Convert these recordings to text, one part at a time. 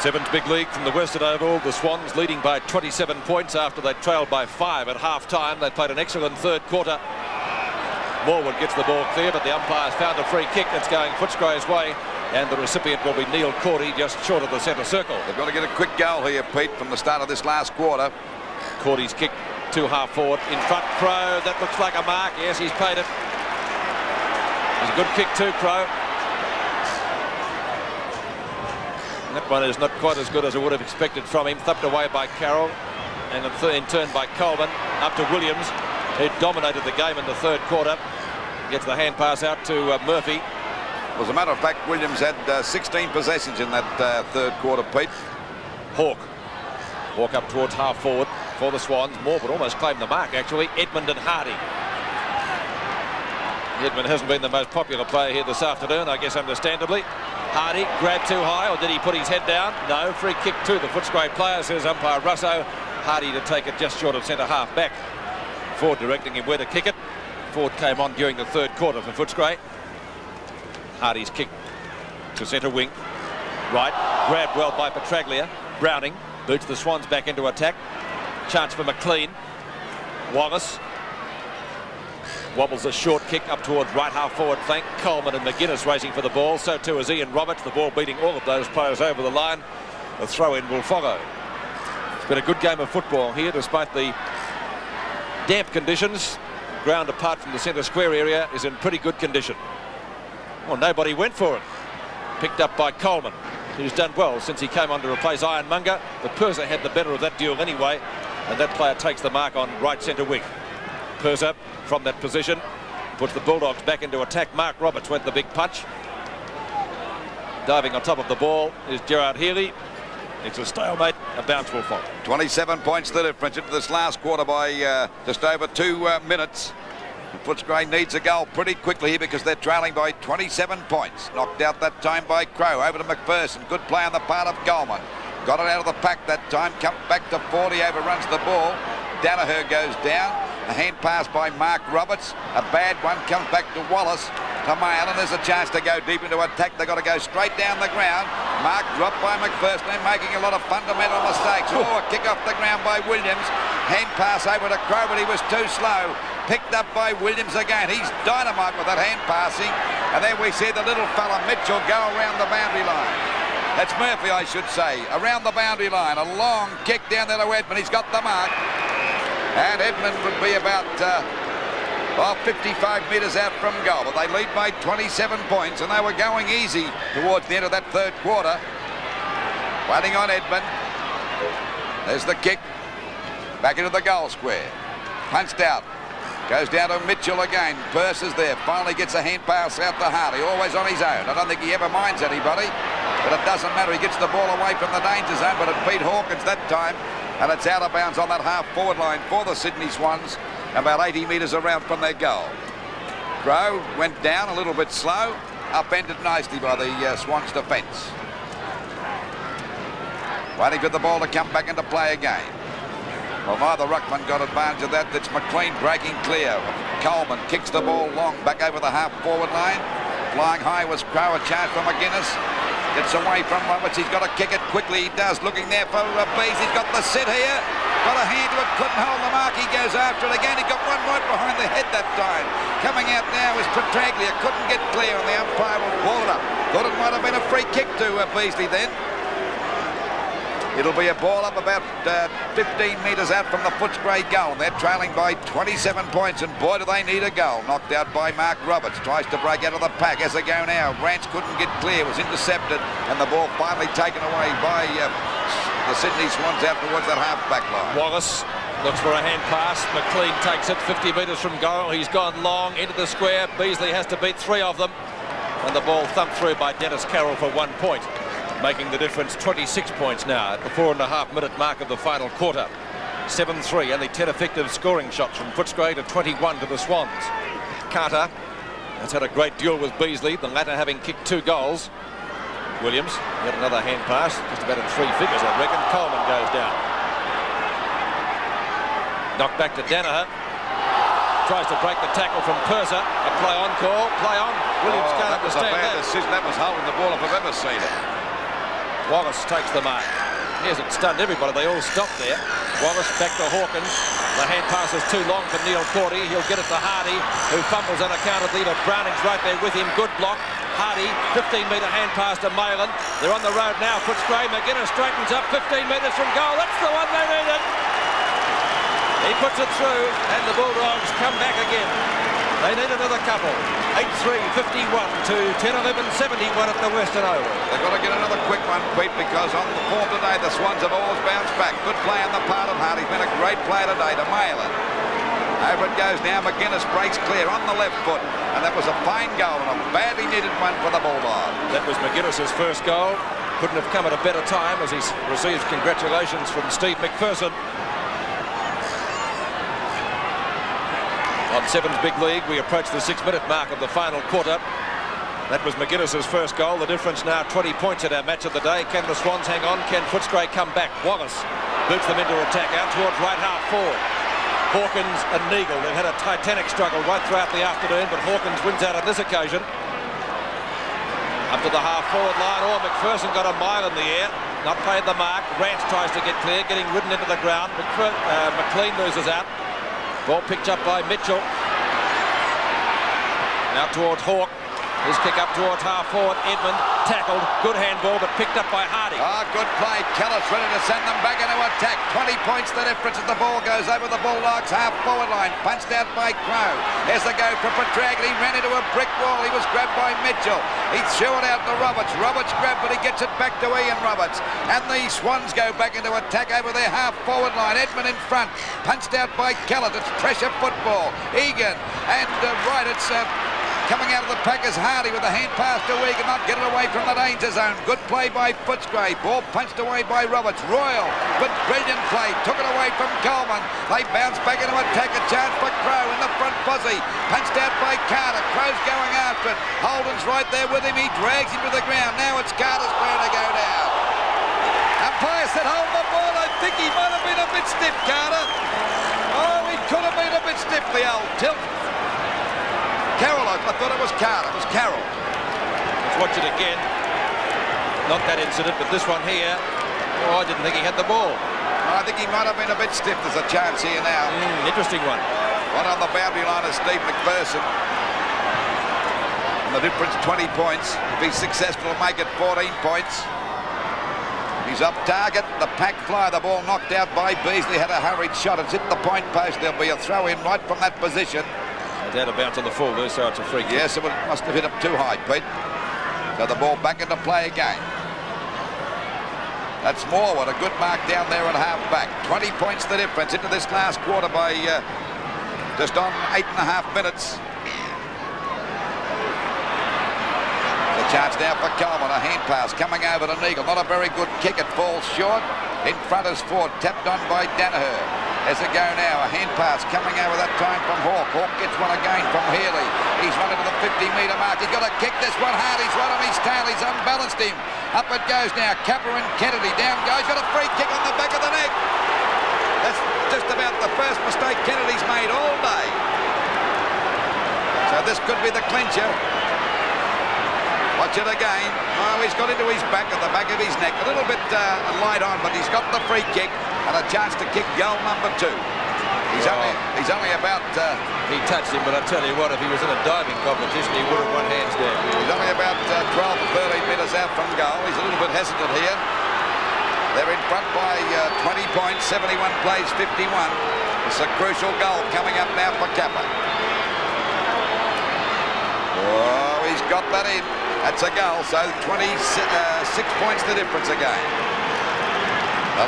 Seven's big league from the Western Oval. The Swans leading by 27 points after they trailed by 5 at half-time. They played an excellent third quarter. Morwood gets the ball clear, but the umpire's found a free kick that's going Footscray's way, and the recipient will be Neil Cordy, just short of the centre circle. They've got to get a quick goal here, Pete, from the start of this last quarter. Cordy's kick to half forward in front. Crow, that looks like a mark. Yes, he's paid it. It's a good kick too, Crow. That one is not quite as good as I would have expected from him. Thumped away by Carroll, and in turn by Coleman. Up to Williams, who dominated the game in the third quarter. Gets the hand pass out to Murphy. Well, as a matter of fact, Williams had 16 possessions in that third quarter, Pete. Hawke. Walk up towards half forward for the Swans. Morwood almost claimed the mark, actually. Edmund and Hardy. Edmund hasn't been the most popular player here this afternoon, I guess understandably. Hardy grabbed too high, or did he put his head down? No, free kick to the Footscray player, says umpire Russo. Hardy to take it just short of centre half back. Ford directing him where to kick it. Ford came on during the third quarter for Footscray. Hardy's kick to centre wing. Right, grabbed well by Petraglia. Browning boots the Swans back into attack. Chance for McLean. Wallace wobbles a short kick up towards right half forward flank. Coleman and McGuinness racing for the ball. So too is Ian Roberts. The ball beating all of those players over the line. The throw-in will follow. It's been a good game of football here despite the damp conditions. Ground apart from the centre square area is in pretty good condition. Well, nobody went for it. Picked up by Coleman, who's done well since he came on to replace Ironmonger. But Purser had the better of that duel anyway, and that player takes the mark on right centre wing. Purser from that position puts the Bulldogs back into attack. Mark Roberts went the big punch. Diving on top of the ball is Gerard Healy. It's a stalemate. A bounce will follow. 27 points the difference into this last quarter by just over 2 minutes. Footscray needs a goal pretty quickly here because they're trailing by 27 points. Knocked out that time by Crow. Over to McPherson. Good play on the part of Goldman. Got it out of the pack that time. Comes back to 40. Overruns the ball. Danaher goes down. A hand pass by Mark Roberts. A bad one. Comes back to Wallace. To Mail, and there's a chance to go deep into attack. They've got to go straight down the ground. Mark dropped by McPherson. They're making a lot of fundamental mistakes. Oh, a kick off the ground by Williams. Hand pass over to Crow, but he was too slow. Picked up by Williams again. He's dynamite with that hand passing. And then we see the little fella Mitchell go around the boundary line. That's Murphy, I should say. Around the boundary line. A long kick down there to Edmund. He's got the mark. And Edmund would be about 55 metres out from goal. But they lead by 27 points, and they were going easy towards the end of that third quarter. Waiting on Edmund. There's the kick. Back into the goal square. Punched out. Goes down to Mitchell again. Purser's there. Finally gets a hand pass out to Hardy. Always on his own. I don't think he ever minds anybody. But it doesn't matter. He gets the ball away from the danger zone. But it beat Hawkins that time. And it's out of bounds on that half-forward line for the Sydney Swans. About 80 metres around from their goal. Crow went down a little bit slow. Upended nicely by the Swans defence. Waiting for the ball to come back into play again. Well, neither ruckman got advantage of that. It's McLean breaking clear. Coleman kicks the ball long back over the half-forward line. Flying high was Crow. A chance for McGuinness. Gets away from Roberts. He's got to kick it quickly. He does. Looking there for Bees. He's got the sit here. Got a hand to it. Couldn't hold the mark. He goes after it again. He got one right behind the head that time. Coming out now is Petraglia. Couldn't get clear, and the umpire will ball it up. Thought it might have been a free kick to Beasley then. It'll be a ball up about 15 metres out from the Footscray goal. They're trailing by 27 points, and boy, do they need a goal. Knocked out by Mark Roberts. Tries to break out of the pack as they go now. Rance couldn't get clear. Was intercepted, and the ball finally taken away by the Sydney Swans out towards that half-back line. Wallace looks for a hand pass. McLean takes it 50 metres from goal. He's gone long into the square. Beasley has to beat 3 of them, and the ball thumped through by Dennis Carroll for 1 point. Making the difference 26 points now at the 4.5-minute mark of the final quarter. 7-3, only 10 effective scoring shots from Footscray to 21 to the Swans. Carter has had a great duel with Beasley, the latter having kicked 2 goals. Williams, yet another hand pass, just about in 3 figures, I reckon. Coleman goes down. Knocked back to Danaher. Tries to break the tackle from Purser. A play on call, play on. Williams can't understand that. That was holding the ball if I've ever seen it. Wallace takes the mark. He hasn't stunned everybody. They all stopped there. Wallace back to Hawkins. The hand pass is too long for Neil Cordy. He'll get it to Hardy, who fumbles unaccountably, but Browning's right there with him. Good block. Hardy, 15-metre hand pass to Malin. They're on the road now. Footscray. McGuinness straightens up 15 metres from goal. That's the one they needed. He puts it through, and the Bulldogs come back again. They need another couple. 8-3, 51 to 10-11, 71 at the Western Oval. They've got to get another quick one, Pete, because on the form today, the Swans have always bounced back. Good play on the part of Hardy. He's been a great player today to Malin. Over it goes now. McGuinness breaks clear on the left foot. And that was a fine goal and a badly needed one for the Bulldogs. That was McGuinness's first goal. Couldn't have come at a better time as he receives congratulations from Steve McPherson. On Seven's Big League, we approach the 6-minute mark of the final quarter. That was McGuinness's first goal. The difference now 20 points at our match of the day. Can the Swans hang on? Can Footscray come back? Wallace boots them into attack out towards right half forward. Hawkins and Neagle. They've had a titanic struggle right throughout the afternoon, but Hawkins wins out on this occasion. Up to the half-forward line. Oh, McPherson got a mile in the air. Not paid the mark. Rance tries to get clear, getting ridden into the ground. McLean loses out. Ball picked up by Mitchell. Now towards Hawke. His kick up towards half-forward. Edmund tackled. Good handball, but picked up by Hardy. Good play. Kellis ready to send them back into attack. 20 points the difference as the ball goes over the Bulldogs half-forward line. Punched out by Crow. Here's the go for Petraglia. He ran into a brick wall. He was grabbed by Mitchell. He threw it out to Roberts. Roberts grabbed, but he gets it back to Ian Roberts. And the Swans go back into attack over their half-forward line. Edmund in front. Punched out by Kellis. It's pressure football. Egan. And right, it's... coming out of the pack is Hardy with a hand pass to Egan, not get it away from the danger zone. Good play by Footscray. Ball punched away by Roberts. Royal, but brilliant play. Took it away from Coleman. They bounce back into attack. A chance for Crow in the front posse. Punched out by Carter. Crow's going after it. Holden's right there with him. He drags him to the ground. Now it's Carter's turn to go down. Umpire said hold the ball. I think he might have been a bit stiff, Carter. Oh, he could have been a bit stiff, the old tilt. Carroll, I thought it was Carter. It was Carroll. Let's watch it again. Not that incident, but this one here. Oh, I didn't think he had the ball. I think he might have been a bit stiff. There's a chance here now. Interesting one. One on the boundary line is Steve McPherson. And the difference 20 points. If he's successful, make it 14 points. He's up target. The pack fly. The ball knocked out by Beasley. Had a hurried shot. It's hit the point post. There'll be a throw in right from that position. It had a bounce on the full there, so it's a free kick. Yes, it must have hit up too high, Pete. So the ball back into play again. That's Morwood, a good mark down there at half-back. 20 points the difference into this last quarter by just on 8.5 minutes. The chance now for Coleman, a hand pass coming over to Neagle. Not a very good kick, it falls short. In front is Ford, tapped on by Danaher. As it go now, a hand pass coming over that time from Hawke. Hawke gets one again from Healy. He's run into the 50-metre mark. He's got to kick this one hard. He's right on his tail. He's unbalanced him. Up it goes now. Capper and Kennedy. Down goes. Got a free kick on the back of the neck. That's just about the first mistake Kennedy's made all day. So this could be the clincher. Watch it again. Oh, he's got into his back at the back of his neck. A little bit light on, but he's got the free kick. And a chance to kick goal number 2. He's only about... he touched him, but I tell you what, if he was in a diving competition, he would have won hands down. He's only about 12 or 13 metres out from goal. He's a little bit hesitant here. They're in front by 20 points, 71 plays 51. It's a crucial goal coming up now for Kappa. Oh, he's got that in. That's a goal, so 26 points the difference again.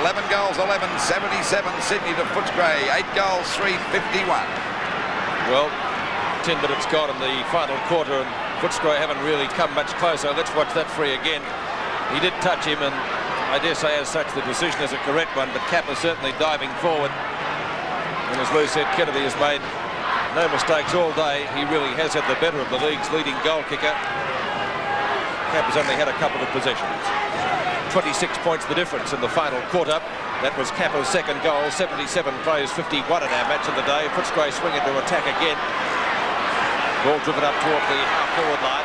11 goals, 11, 77 Sydney to Footscray. 8 goals, 3, 51. Well, 10 minutes gone in the final quarter, and Footscray haven't really come much closer. Let's watch that free again. He did touch him, and I dare say as such the decision is a correct one, but Kappa certainly diving forward. And as Lou said, Kennedy has made no mistakes all day. He really has had the better of the league's leading goal kicker. Kappa's only had a couple of possessions. 26 points the difference in the final quarter. That was Kappa's second goal. 77 plays 51 in our match of the day. Footscray swinging to attack again. Ball driven up toward the half-forward line.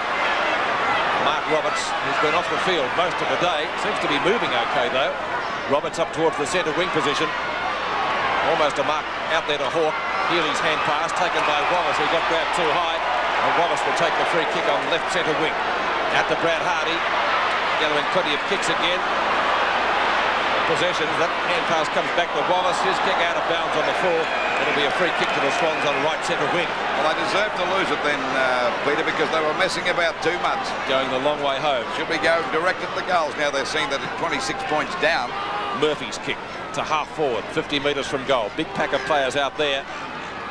Mark Roberts, who's been off the field most of the day. Seems to be moving okay, though. Roberts up towards the centre wing position. Almost a mark out there to Hawke. Healy's hand pass taken by Wallace, who got grabbed too high. And Wallace will take the free kick on left centre wing. Out to Brad Hardy. Gathering plenty of kicks again. Possessions. That hand pass comes back to Wallace. His kick out of bounds on the full. It'll be a free kick to the Swans on right centre wing. Well, they deserved to lose it then, Peter, because they were messing about too much. Going the long way home. Should we go direct at the goals? Now they're seeing that at 26 points down. Murphy's kick to half forward, 50 metres from goal. Big pack of players out there.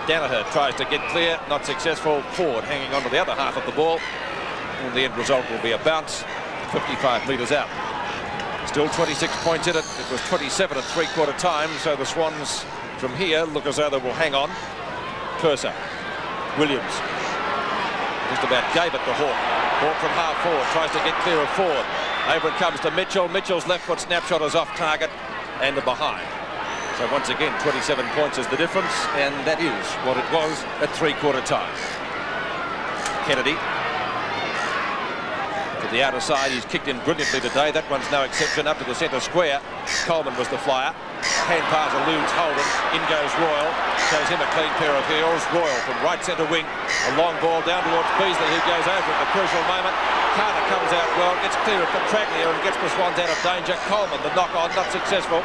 Danaher tries to get clear, not successful. Ford hanging on to the other half of the ball. And the end result will be a bounce, 55 metres out. Still 26 points in it. It was 27 at three-quarter time, so the Swans from here look as though they will hang on. Purser. Williams. Just about gave it to Hawke. Hawke from half forward, tries to get clear of Ford. Over it comes to Mitchell. Mitchell's left foot snapshot is off target and behind. So once again, 27 points is the difference, and that is what it was at three-quarter time. Kennedy. To the outer side, he's kicked in brilliantly today. That one's no exception. Up to the centre square. Coleman was the flyer. Hand pass eludes Holden. In goes Royal. Shows him a clean pair of heels. Royal from right centre wing. A long ball down towards Beasley, who goes over at the crucial moment. Carter comes out well, gets clear of Petraglia and gets the Swans out of danger. Coleman, the knock on, not successful.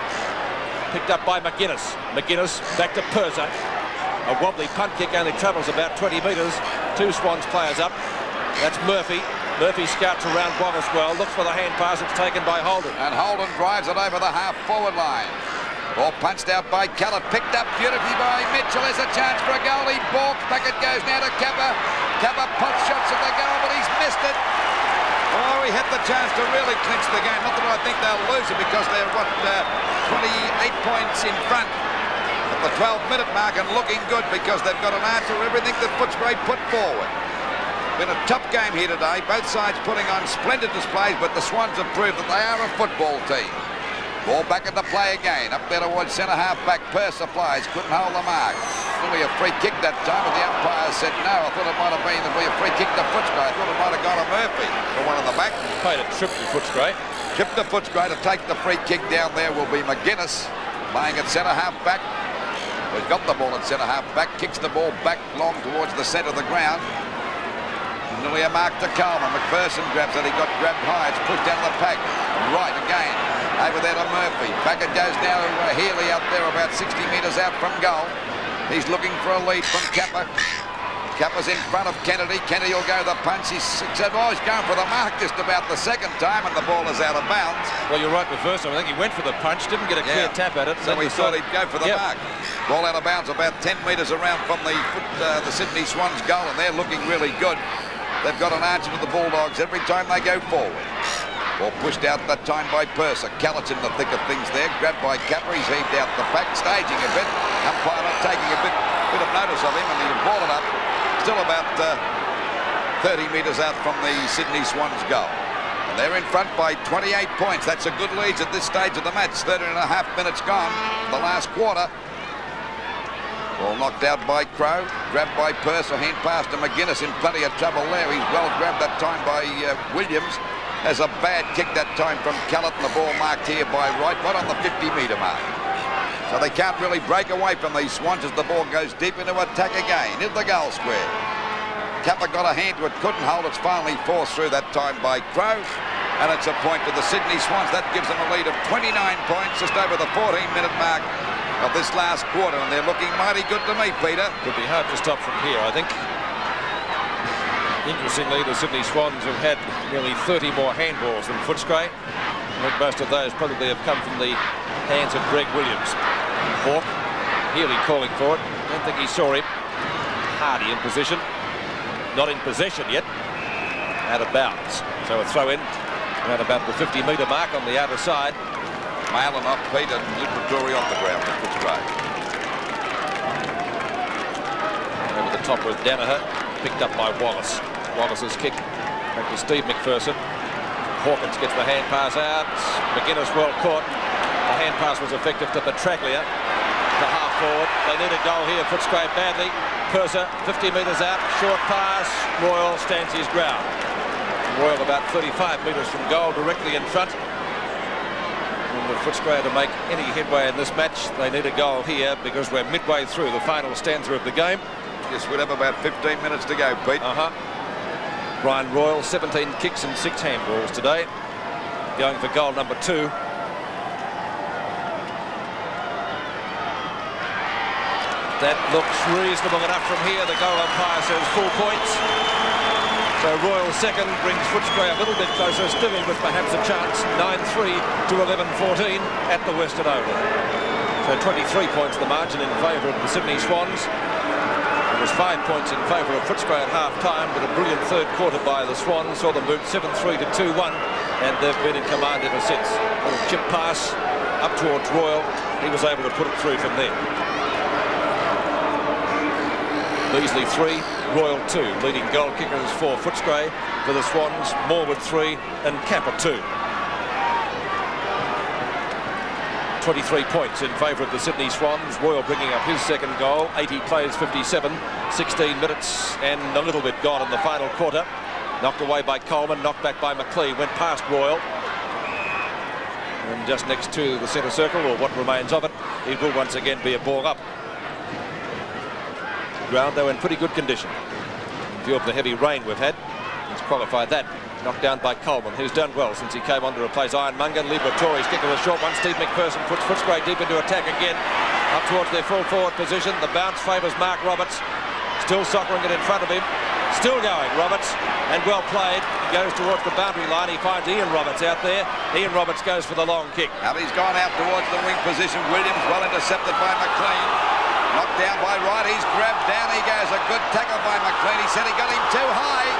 Picked up by McGuinness. McGuinness back to Purser. A wobbly punt kick only travels about 20 metres. Two Swans players up. That's Murphy. Murphy scouts around Wallace well, looks for the hand pass, it's taken by Holden. And Holden drives it over the half-forward line. Ball punched out by Callett, picked up beautifully by Mitchell. There's a chance for a goal. He balks. Back it goes now to Kappa. Kappa puts shots at the goal, but he's missed it. Oh, he had the chance to really clinch the game. Not that I think they'll lose it because they're, 28 points in front at the 12-minute mark and looking good because they've got an answer to everything that Footscray put forward. Been a tough game here today. Both sides putting on splendid displays, but the Swans have proved that they are a football team. Ball back into play again. Up there towards centre half back. Purser flies. Couldn't hold the mark. Only a free kick that time, but the umpire said no. I thought it might have been a free kick to Footscray. I thought it might have gone to Murphy, the one in the back. Played a trip to Footscray. Trip to Footscray to take the free kick down there will be McGuinness. Playing at centre half back. We've got the ball at centre half back. Kicks the ball back long towards the centre of the ground. Nearly a mark to Coleman. McPherson grabs it. He got grabbed high. It's pushed out of the pack. Right again. Over there to Murphy. Back it goes now to Healy out there about 60 metres out from goal. He's looking for a lead from Kappa. Kappa's in front of Kennedy. Kennedy will go the punch. He's going for the mark just about the second time, and the ball is out of bounds. Well, you're right the first time. I think he went for the punch. Didn't get a clear tap at it. So he thought he'd go for the mark. Ball out of bounds about 10 metres around from the Sydney Swans goal, and they're looking really good. They've got an answer to the Bulldogs every time they go forward. Ball pushed out that time by Purser. Callett's in the thick of things there. Grabbed by Kappa. He's heaved out the pack, staging a bit. Umpire not taking a bit of notice of him, and he brought it up. Still about 30 metres out from the Sydney Swans goal. And they're in front by 28 points. That's a good lead at this stage of the match. 13 and a half minutes gone. The last quarter. Ball knocked out by Crow, grabbed by Purser, hand pass to McGuinness, in plenty of trouble there. He's well grabbed that time by Williams. Has a bad kick that time from Callett, and the ball marked here by Wright, right on the 50-metre mark. So they can't really break away from these Swans as the ball goes deep into attack again, into the goal square. Kappa got a hand to it, couldn't hold. It's finally forced through that time by Crow, and it's a point to the Sydney Swans. That gives them a lead of 29 points, just over the 14-minute mark of this last quarter, and they're looking mighty good to me, Peter. Could be hard to stop from here, I think. Interestingly, the Sydney Swans have had nearly 30 more handballs than Footscray. I think most of those probably have come from the hands of Greg Williams. Hawke, Healy calling for it. Don't think he saw him. Hardy in position. Not in possession yet. Out of bounds. So a throw in around about the 50-metre mark on the outer side. Malin off Pete and Liberatory on the ground. That's right. Over the top with Danaher. Picked up by Wallace. Wallace's kick back to Steve McPherson. Hawkins gets the hand pass out. McGuinness well caught. The hand pass was effective to Petraglia. To half forward. They need a goal here. Footscray badly. Purser 50 metres out. Short pass. Royal stands his ground. Royal about 35 metres from goal, directly in front. And the Footscray to make any headway in this match, they need a goal here because we're midway through the final stanza of the game. Yes, we'd have about 15 minutes to go, Pete. Brian Royal, 17 kicks and 6 handballs today, going for goal number 2. That looks reasonable enough from here. The goal umpire says full points. So Royal second brings Footscray a little bit closer, still with perhaps a chance. 9-3 to 11-14 at the Western Oval. So 23 points the margin in favour of the Sydney Swans. It was 5 points in favour of Footscray at half-time, but a brilliant third quarter by the Swans saw them move 7-3 to 2-1, and they've been in command ever since. A little chip pass up towards Royal. He was able to put it through from there. Beasley 3, Royal 2. Leading goal kickers for Footscray. For the Swans, Morwood 3 and Capper 2. 23 points in favour of the Sydney Swans. Royal bringing up his second goal. 80 plays 57. 16 minutes and a little bit gone in the final quarter. Knocked away by Coleman, knocked back by McLean. Went past Royal. And just next to the centre circle, or what remains of it, it will once again be a ball up. Ground though in pretty good condition. In view of the heavy rain we've had, let's qualify that. Knocked down by Coleman, who's done well since he came on to replace Ironmonger. Liberatore's kick of a short one. Steve McPherson puts Footscray deep into attack again, up towards their full forward position. The bounce favours Mark Roberts, still soccering it in front of him. Still going, Roberts, and well played. He goes towards the boundary line. He finds Ian Roberts out there. Ian Roberts goes for the long kick. Now he's gone out towards the wing position. Williams well intercepted by McLean. Knocked down by Wright. He's grabbed. Down he goes. A good tackle by McLean. He said he got him too high.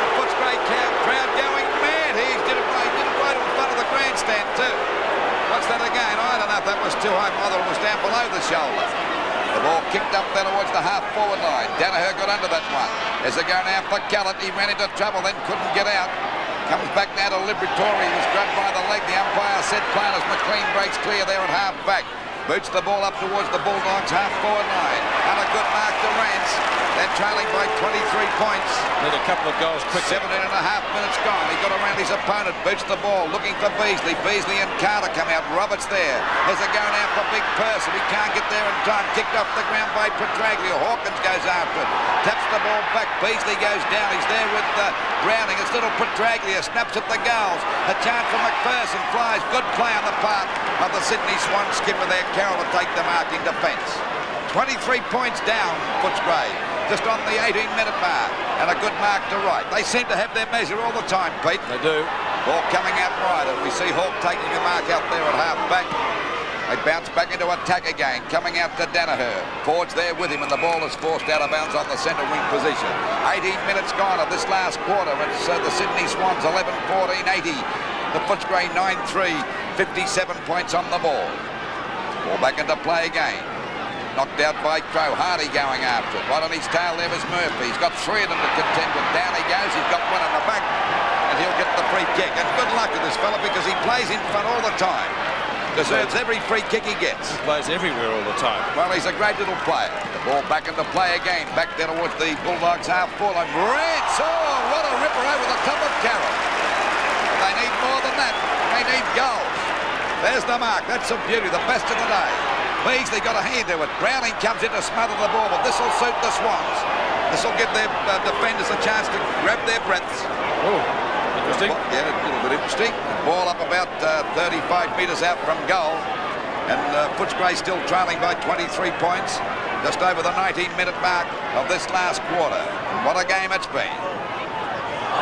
The Footscray crowd going mad. He did it right in front of the grandstand too. What's that again? I don't know if that was too high. Mother was down below the shoulder. The ball kicked up there towards the half-forward line. Danaher got under that one. As they go now for Callett, he ran into trouble, then couldn't get out. Comes back now to Liberatore. He was grabbed by the leg. The umpire said plain as McLean breaks clear there at half-back. Boots the ball up towards the Bulldogs' half-forward line. And a good mark to Rance. They're trailing by 23 points. Need a couple of goals quick. 17.5 minutes gone. He got around his opponent. Boots the ball. Looking for Beasley. Beasley and Carter come out. Roberts there. As they're going out for Big Person. He can't get there in time. Kicked off the ground by Petraglia. Hawkins goes after it. Taps the ball back. Beasley goes down. He's there with Browning. It's little Petraglia. Snaps at the goals. A chance for McPherson. Flies. Good play on the part of the Sydney Swan skipper there. Carroll to take the mark in defence. 23 points down, Footscray, just on the 18-minute mark, and a good mark to right. They seem to have their measure all the time, Pete. They do. Ball coming out right, and we see Hawke taking a mark out there at half-back. They bounce back into attack again, coming out to Danaher. Ford's there with him, and the ball is forced out of bounds on the centre wing position. 18 minutes gone of this last quarter. It's the Sydney Swans 11-14-80. The Footscray 9-3, 57 points on the ball. Ball back into play again. Knocked out by Crow. Hardy going after it. Right on his tail there was Murphy. He's got 3 of them to contend with. Down he goes. He's got one in the back. And he'll get the free kick. And good luck to this fella because he plays in front all the time. Deserves every free kick he gets. He plays everywhere all the time. Well, he's a great little player. The ball back into play again. Back there towards the Bulldogs half-forward line. Rance! Oh, what a ripper over the top of Carroll. But they need more than that. They need goals. There's the mark. That's some beauty. The best of the day. Beasley got a hand to it. Browning comes in to smother the ball, but this will suit the Swans. This will give their defenders a chance to grab their breaths. Oh, interesting. Yeah, a little bit interesting. Ball up about 35 metres out from goal. And Footscray still trailing by 23 points. Just over the 19-minute mark of this last quarter. What a game it's been.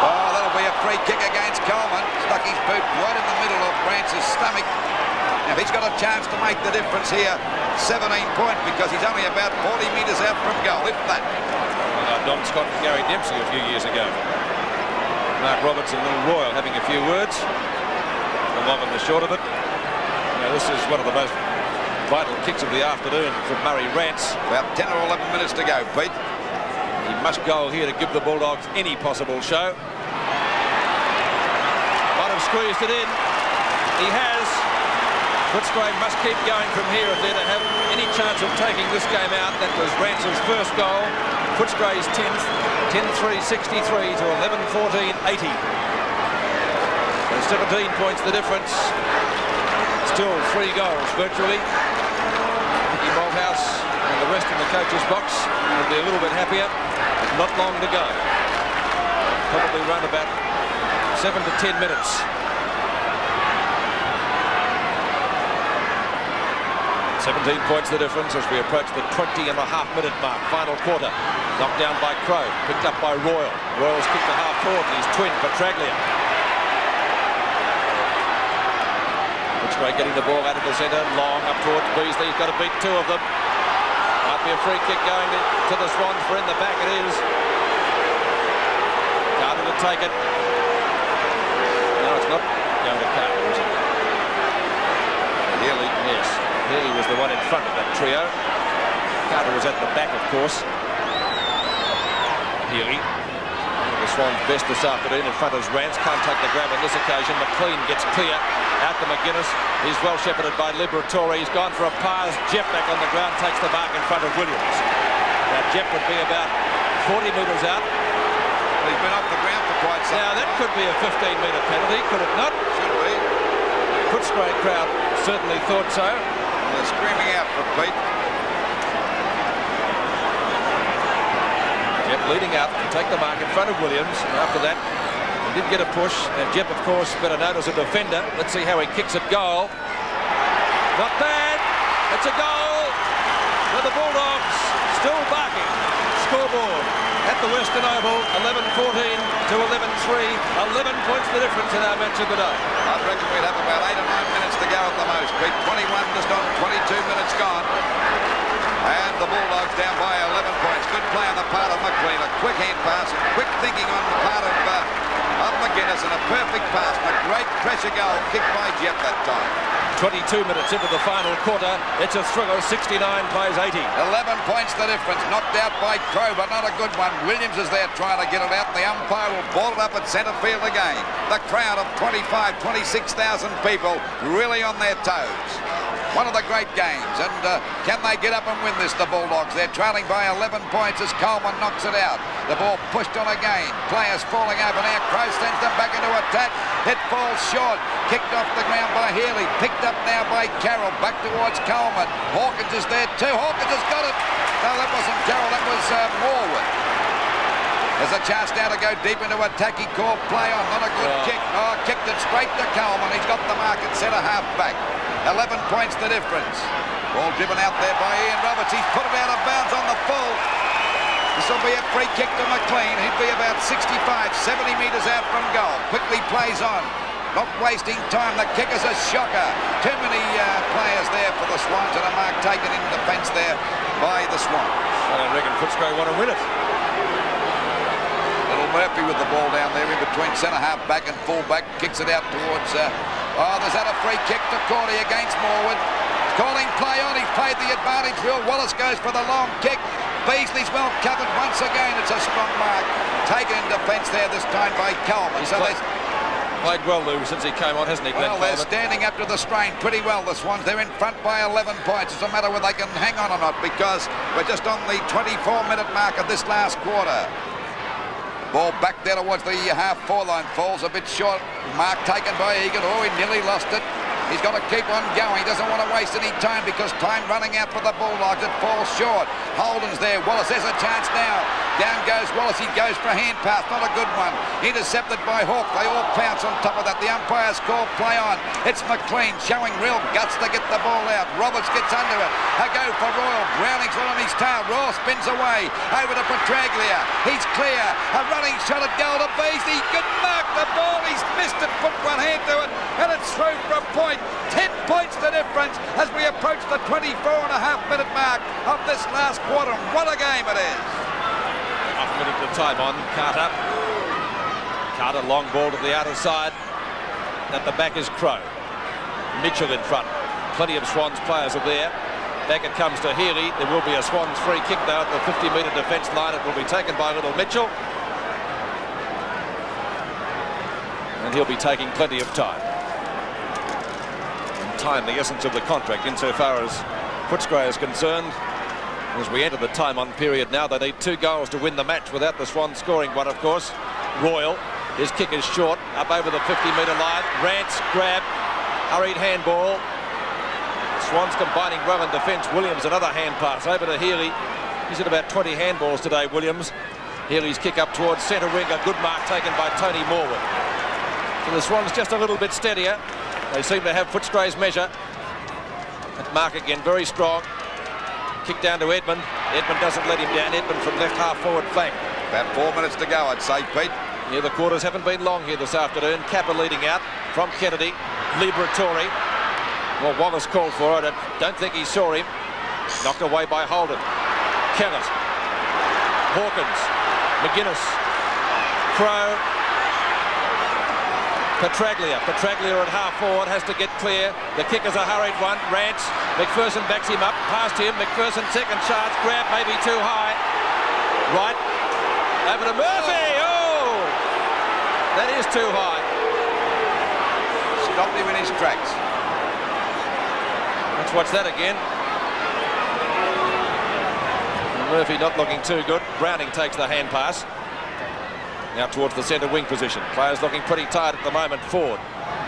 Oh, that'll be a free kick against Coleman. Stuck his boot right in the middle of Rance's stomach. Now he's got a chance to make the difference here. 17 points because he's only about 40 metres out from goal, if that. Don Scott and Gary Dempsey a few years ago. Mark Roberts and Little Royal having a few words. The long and the short of it. Now this is one of the most vital kicks of the afternoon from Murray Rance. About 10 or 11 minutes to go, Pete. He must go here to give the Bulldogs any possible show. Might have squeezed it in. He has. Footscray must keep going from here if they're to have any chance of taking this game out. That was Rance's first goal. Footscray's 10th, 10-3-63 to 11-14-80. So 17 points the difference. Still 3 goals virtually. Mickey Malthouse and the rest in the coach's box will be a little bit happier. Not long to go. Probably run about 7 to 10 minutes. 17 points the difference as we approach the 20.5-minute mark. Final quarter. Knocked down by Crow. Picked up by Royal. Royal's kicked to half court. He's twin Petraglia. Footscray getting the ball out of the centre. Long up towards Beasley. He's got to beat 2 of them. Might be a free kick going to the Swans, for in the back it is. Carter to take it. No, it's not going to Carter, is it? Healy, yes. Healy was the one in front of that trio. Carter was at the back, of course. Healy. The Swans' best this afternoon in front is Rance. Can't take the grab on this occasion. McLean gets clear. Out to McGuinness. He's well shepherded by Liberatore. He's gone for a pass. Jeff back on the ground, takes the mark in front of Williams. Now Jeff would be about 40 metres out. Well, he's been off the ground for quite some time. Now that could be a 15-metre penalty, could it not? Should be. Footscray crowd certainly thought so. Well, they're screaming out for Pete. Jeff leading out to take the mark in front of Williams. And after that, he did get a push. And Jeff, of course, better known as a defender. Let's see how he kicks at goal. Not bad. It's a goal. For the Bulldogs still barking. Scoreboard at the Western Oval. 11-14 to 11-3. 11 points the difference in our match of the day. I reckon we'd have about 8 or 9 minutes to go at the most. Pete, 21 just on, 22 minutes gone. And the Bulldogs down by 11 points. Good play on the part of McLean. A quick hand pass, quick thinking on the part of McGuinness, and a perfect pass. And a great pressure goal kicked by Jeff that time. 22 minutes into the final quarter. It's a thriller. 69 plays 80. 11 points the difference. Knocked out by Crow, but not a good one. Williams is there trying to get it out. The umpire will ball it up at centre field again. The crowd of 26,000 people really on their toes. One of the great games, and can they get up and win this, the Bulldogs? They're trailing by 11 points as Coleman knocks it out. The ball pushed on again. Players falling over now. Crow sends them back into attack. It falls short. Kicked off the ground by Healy. Picked up now by Carroll. Back towards Coleman. Hawkins is there too. Hawkins has got it. No, that wasn't Carroll. That was Morwood. There's a chance now to go deep into attack. He called play on. Not a good kick. Oh, kicked it straight to Coleman. He's got the mark at centre half back. 11 points the difference. Ball driven out there by Ian Roberts. He's put it out of bounds on the full. This will be a free kick to McLean. He'd be about 65, 70 metres out from goal. Quickly plays on. Not wasting time. The kick is a shocker. Too many players there for the Swans, and a mark taken in defence there by the Swans. I don't reckon Footscray want to win it. Little Murphy with the ball down there in between centre half back and full back. Kicks it out towards... there's that a free kick to Cordy against Morwood. Calling play on. He's played the advantage. Will Wallace goes for the long kick. Beasley's well covered once again. It's a strong mark. Taken in defence there this time by Coleman. So played well, Lou, since he came on, hasn't he, Glenn? Well, they're standing up to the strain pretty well, the Swans. They're in front by 11 points. It's a matter whether they can hang on or not, because we're just on the 24-minute mark of this last quarter. Ball back there towards the half-4 line. Falls a bit short. Mark taken by Egan. Oh, he nearly lost it. He's got to keep on going. He doesn't want to waste any time because time running out for the Bulldogs. It falls short. Holden's there. Wallace has a chance now. Down goes Wallace. He goes for a hand pass. Not a good one. Intercepted by Hawke. They all pounce on top of that. The umpire's call play on. It's McLean showing real guts to get the ball out. Roberts gets under it. A go for Royal. Browning's on his tail. Royal spins away. Over to Petraglia. He's clear. A running shot at goal to Beasley. Good mark. The ball. He's missed it. Put one hand to it. And it's through for a point. 10 points the difference as we approach the 24.5-minute mark of this last quarter. What a game it is. Half a minute of time on. Carter. Carter long ball to the outer side. At the back is Crow. Mitchell in front. Plenty of Swans players are there. Back it comes to Healy. There will be a Swans free kick though at the 50-metre defence line. It will be taken by little Mitchell. And he'll be taking plenty of time. Time, the essence of the contract insofar as Footscray is concerned. As we enter the time-on period now, they need 2 goals to win the match without the Swans scoring one, of course. Royal, his kick is short, up over the 50-metre line. Rance, grab, hurried handball. Swans combining well in defence. Williams, another hand pass over to Healy. He's at about 20 handballs today, Williams. Healy's kick up towards centre wing, a good mark taken by Tony Morwood. So the Swans just a little bit steadier. They seem to have Footscray's measure. That mark again, very strong. Kick down to Edmund. Edmund doesn't let him down. Edmund from left half forward flank. About 4 minutes to go, I'd say, Pete. Yeah, the quarters haven't been long here this afternoon. Kappa leading out from Kennedy. Liberatore. Well, Wallace called for it. I don't think he saw him. Knocked away by Holden. Kellett. Hawkins. McGuinness. Crow. Petraglia at half forward, has to get clear. The kick is a hurried one. Rance, McPherson backs him up, past him. McPherson second chance, grab maybe too high. Right, over to Murphy. Oh, that is too high. Stopped him in his tracks. Let's watch that again. Murphy not looking too good. Browning takes the hand pass. Now towards the centre wing position. Players looking pretty tight at the moment. Ford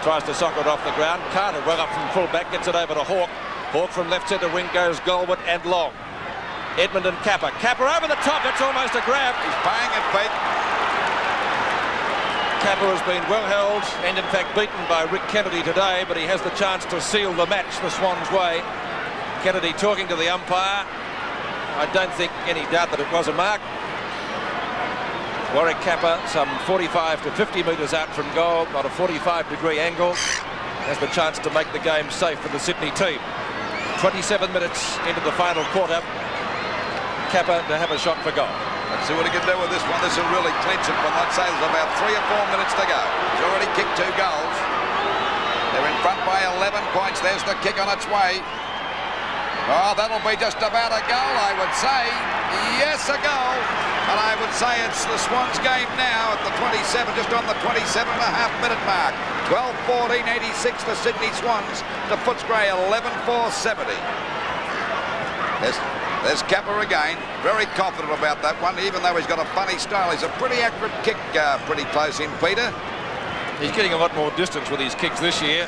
tries to sock it off the ground. Carter well up from full back, gets it over to Hawke. Hawke from left centre wing goes Goldwood and long. Edmund and Kappa. Kappa over the top. That's almost a grab. He's paying it, Pete. Kappa has been well held and in fact beaten by Rick Kennedy today, but he has the chance to seal the match the Swans' way. Kennedy talking to the umpire. I don't think any doubt that it was a mark. Warwick Kappa, some 45 to 50 metres out from goal, on a 45-degree angle, has the chance to make the game safe for the Sydney team. 27 minutes into the final quarter. Kappa to have a shot for goal. Let's see what he can do with this one. This will really clinch it, but I'd say there's about 3 or 4 minutes to go. He's already kicked 2 goals. They're in front by 11 points. There's the kick on its way. Oh, that'll be just about a goal, I would say. Yes, a goal. And I would say it's the Swans game now at the 27, just on the 27.5-minute mark. 12-14-86 the Sydney Swans to Footscray 11-4-70. There's Kappa again, very confident about that one, even though he's got a funny style. He's a pretty accurate kick, pretty close in, Peter. He's getting a lot more distance with his kicks this year.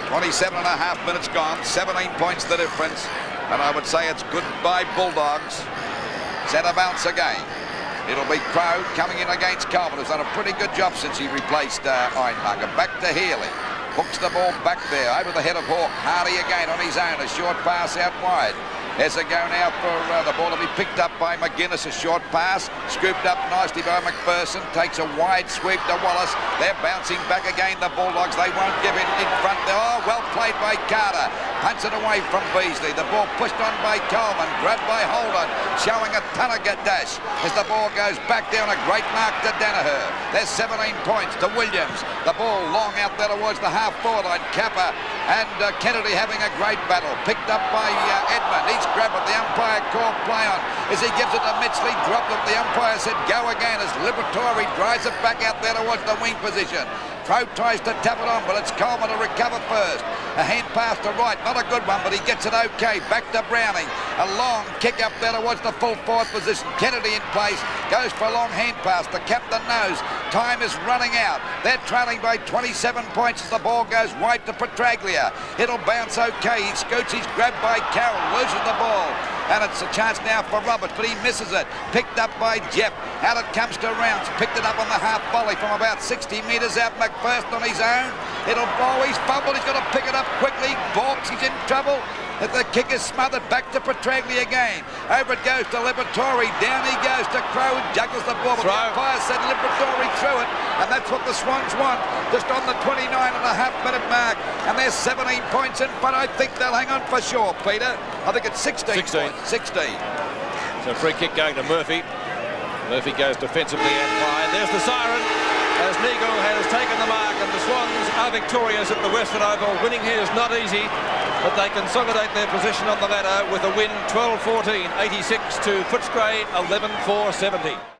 27.5 minutes gone, 17 points the difference, and I would say it's goodbye Bulldogs. Centre bounce again. It'll be Crow coming in against Coleman, who's done a pretty good job since he replaced Einhager. Back to Healy. Hooks the ball back there, over the head of Hawke. Hardy again on his own, a short pass out wide. There's a go now for the ball to be picked up by McGuinness, a short pass, scooped up nicely by McPherson, takes a wide sweep to Wallace. They're bouncing back again, the Bulldogs. They won't give in front. Oh, well played by Carter. Punts it away from Beasley. The ball pushed on by Coleman, grabbed by Holden, showing a ton of dash as the ball goes back down. A great mark to Danaher. There's 17 points to Williams. The ball long out there towards the half-forward line. Kappa and Kennedy having a great battle. Picked up by Edmund. He's grabbed it. The umpire called play on. As he gives it to Mitchley, dropped it. The umpire said go again as Liberatore drives it back out there towards the wing position. Crow tries to tap it on, but it's Coleman to recover first. A hand pass to right, not a good one, but he gets it okay. Back to Browning. A long kick up there towards the full forward position. Kennedy in place, goes for a long hand pass. The captain knows time is running out. They're trailing by 27 points as the ball goes wide to Petraglia. It'll bounce okay. He scoots, he's grabbed by Carroll, loses the ball. And it's a chance now for Roberts, but he misses it. Picked up by Jeff. Out it comes to Rounds. Picked it up on the half volley from about 60 metres out. McPherson on his own. It'll ball. He's fumbled. He's got to pick it up quickly. Balks. He's in trouble. The kick is smothered. Back to Petraglia again. Over it goes to Liberatore. Down he goes to Crow. Juggles the ball. But the umpire said Liberatore threw it. And that's what the Swans want. Just on the 29.5-minute mark. And there's 17 points in front. I think they'll hang on for sure, Peter. I think it's 16 points. 16. So free kick going to Murphy. Murphy goes defensively and wide. There's the siren as Neagle has taken the mark, and the Swans are victorious at the Western Oval. Winning here is not easy, but they consolidate their position on the ladder with a win 12-14, 86 to Footscray 11-4-70.